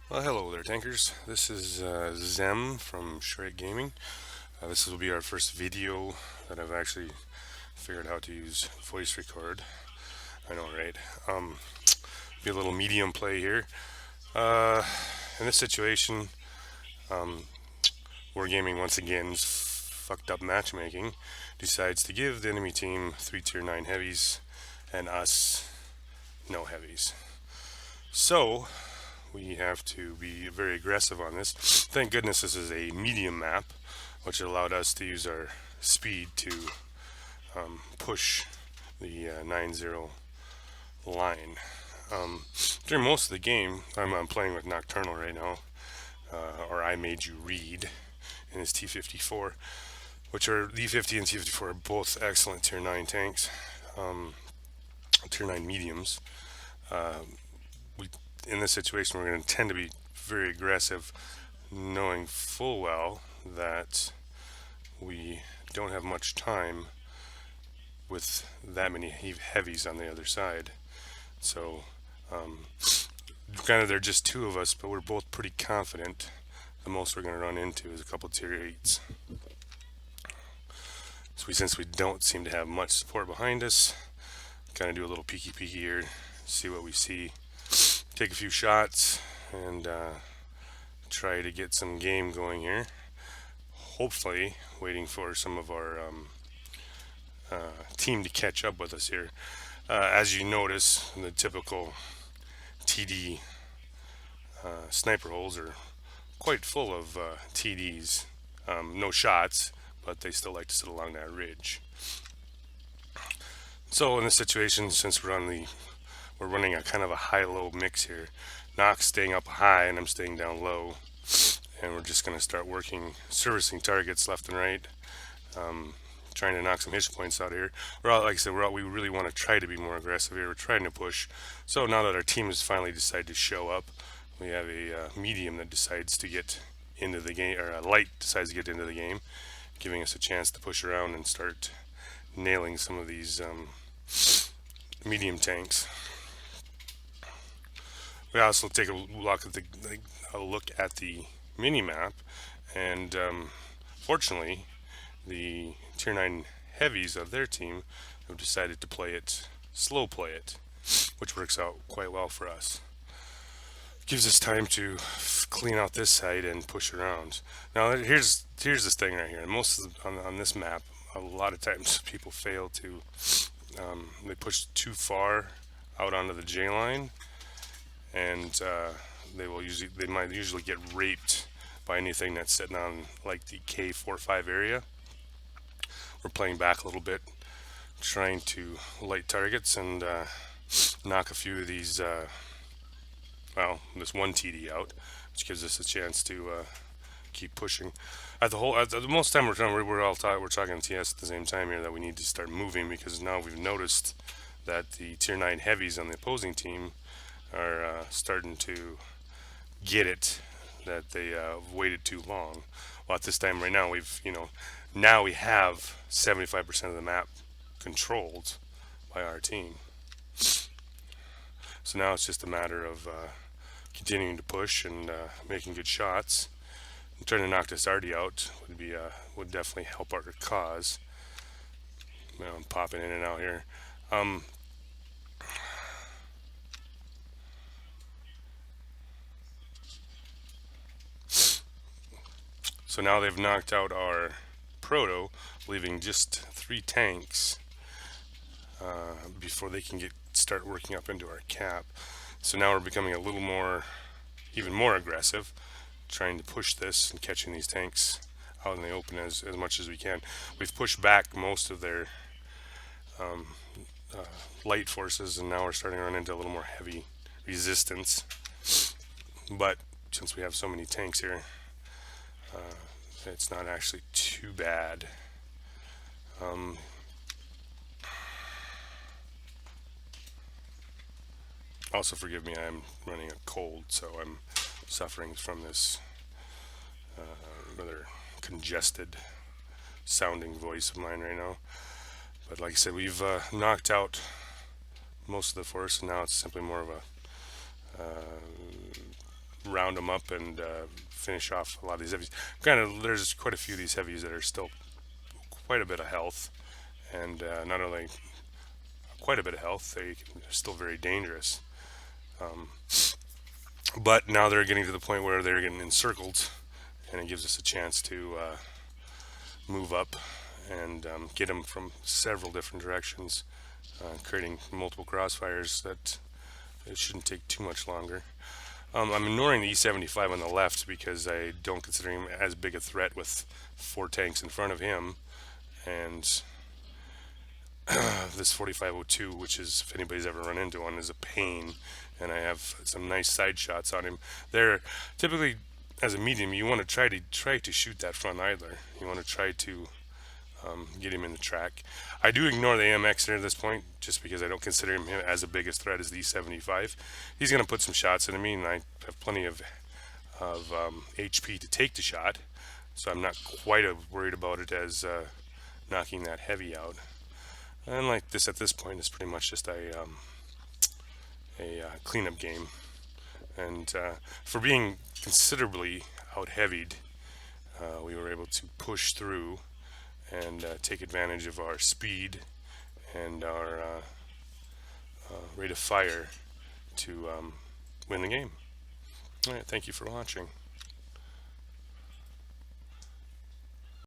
Well, hello there, tankers. This is Zem from Shrike Gaming. This will be our first video that I've actually figured out how to use voice record. I know, right? Be a little medium play here. Uh, in this situation, Wargaming once again fucked up matchmaking. Decides to give the enemy team 3 tier 9 heavies and us no heavies. So, we have to be very aggressive on this. Thank goodness this is a medium map, which allowed us to use our speed to push the 9-0 line. During most of the game, I'm playing with Nocturnal right now, or I Made You Read in his T-54, which are the E-50 and T-54 are both excellent tier 9 tanks, tier 9 mediums. We In this situation, we're going to tend to be very aggressive, knowing full well that we don't have much time with that many heavies on the other side. So, kind of, there are just two of us, but we're both pretty confident. The most we're going to run into is a couple tier 8s. So, since we don't seem to have much support behind us, kind of do a little peeky here, see what we see, take a few shots, and try to get some game going here. Hopefully, waiting for some of our team to catch up with us here. As you notice, the typical TD sniper holes are quite full of TDs. No shots, but they still like to sit along that ridge. So in this situation, since we're running a kind of a high-low mix here. Nock's staying up high and I'm staying down low, and we're just going to start servicing targets left and right. Trying to knock some hit points out here. Like I said, we really want to try to be more aggressive here. We're trying to push. So now that our team has finally decided to show up, we have a medium that decides to get into the game, or a light decides to get into the game, giving us a chance to push around and start nailing some of these medium tanks. We also take a look at the mini map, and fortunately, the tier 9 heavies of their team have decided to slow play it, which works out quite well for us. Gives us time to clean out this side and push around. Now here's this thing right here. On this map, a lot of times people fail to they push too far out onto the J line, and they might usually get raped by anything that's sitting on like the K45 area. We're playing back a little bit, trying to light targets and knock a few of these. This one TD out, which gives us a chance to keep pushing. At the most time we're talking TS at the same time here, that we need to start moving, because now we've noticed that the tier 9 heavies on the opposing team are starting to get it, that they waited too long. Well, at this time right now, now we have 75% of the map controlled by our team. So now it's just a matter of continuing to push and making good shots. And trying to knock this arty out would definitely help our cause. I'm popping in and out here. So now they've knocked out our proto, leaving just 3 tanks before they can start working up into our cap. So now we're becoming even more aggressive, trying to push this and catching these tanks out in the open as much as we can. We've pushed back most of their light forces, and now we're starting to run into a little more heavy resistance. But since we have so many tanks here, it's not actually too bad. Also, forgive me, I'm running a cold, so I'm suffering from this rather congested sounding voice of mine right now. But like I said, we've knocked out most of the force, and now it's simply more of a round round them up and finish off a lot of these heavies. Granted, there's quite a few of these heavies that are still quite a bit of health, and not only quite a bit of health, they're still very dangerous. But now they're getting to the point where they're getting encircled, and it gives us a chance to move up and get them from several different directions, creating multiple crossfires that it shouldn't take too much longer. I'm ignoring the E75 on the left because I don't consider him as big a threat with 4 tanks in front of him, and this 4502, which is, if anybody's ever run into one, is a pain, and I have some nice side shots on him. They're typically, as a medium, you want to try to shoot that front idler. You want to try to get him in the track. I do ignore the AMX at this point, just because I don't consider him as a biggest threat as the E75. He's going to put some shots into me, and I have plenty of HP to take the shot, so I'm not quite as worried about it as knocking that heavy out. And like this, at this point, it's pretty much just a cleanup game. And for being considerably out-heavied, we were able to push through and take advantage of our speed and our rate of fire to win the game. All right, thank you for watching.